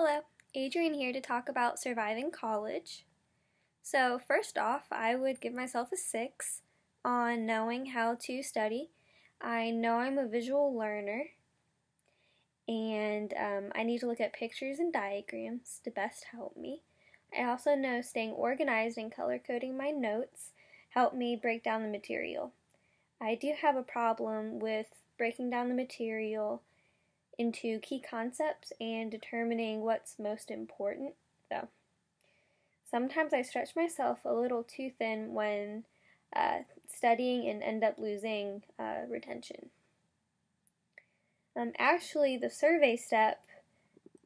Hello, Adrienne here to talk about surviving college. So first off, I would give myself a 6 on knowing how to study. I know I'm a visual learner, and I need to look at pictures and diagrams to best help me. I also know staying organized and color coding my notes help me break down the material. I do have a problem with breaking down the material into key concepts and determining what's most important, though. Sometimes I stretch myself a little too thin when studying and end up losing retention. Actually, the survey step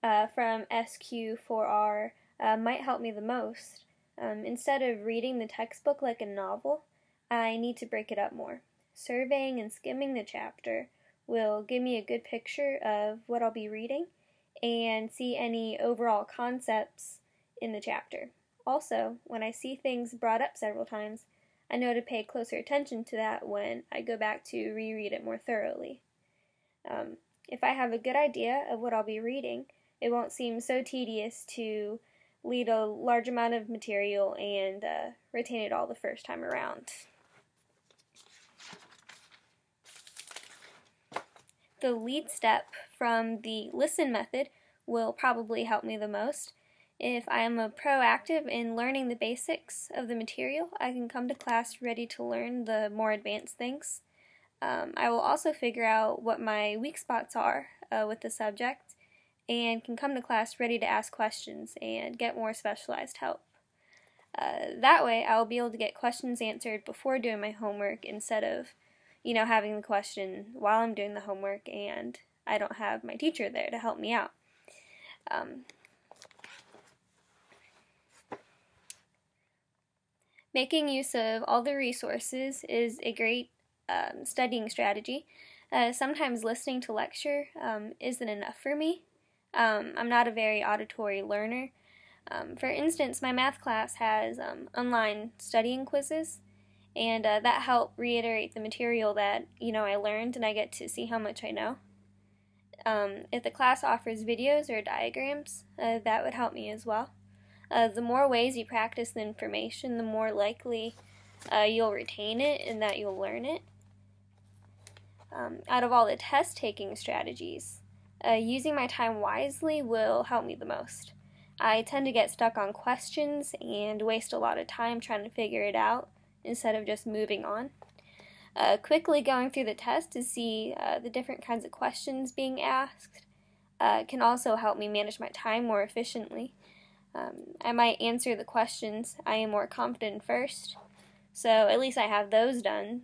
from SQ4R might help me the most. Instead of reading the textbook like a novel, I need to break it up more. Surveying and skimming the chapter will give me a good picture of what I'll be reading and see any overall concepts in the chapter. Also, when I see things brought up several times, I know to pay closer attention to that when I go back to reread it more thoroughly. If I have a good idea of what I'll be reading, it won't seem so tedious to read a large amount of material and retain it all the first time around. The lead step from the listen method will probably help me the most. If I am proactive in learning the basics of the material, I can come to class ready to learn the more advanced things. I will also figure out what my weak spots are with the subject and can come to class ready to ask questions and get more specialized help. That way I'll be able to get questions answered before doing my homework instead of having the question while I'm doing the homework and I don't have my teacher there to help me out. Making use of all the resources is a great studying strategy. Sometimes listening to lecture isn't enough for me. I'm not a very auditory learner. For instance, my math class has online studying quizzes, and that helped reiterate the material that I learned, and I get to see how much I know. If the class offers videos or diagrams, that would help me as well. The more ways you practice the information, the more likely you'll retain it and that you'll learn it. Out of all the test-taking strategies, using my time wisely will help me the most. I tend to get stuck on questions and waste a lot of time trying to figure it out instead of just moving on. Quickly going through the test to see the different kinds of questions being asked can also help me manage my time more efficiently. I might answer the questions I am more confident in first, so at least I have those done,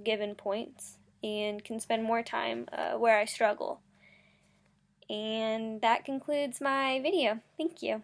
given points, and can spend more time where I struggle. And that concludes my video. Thank you.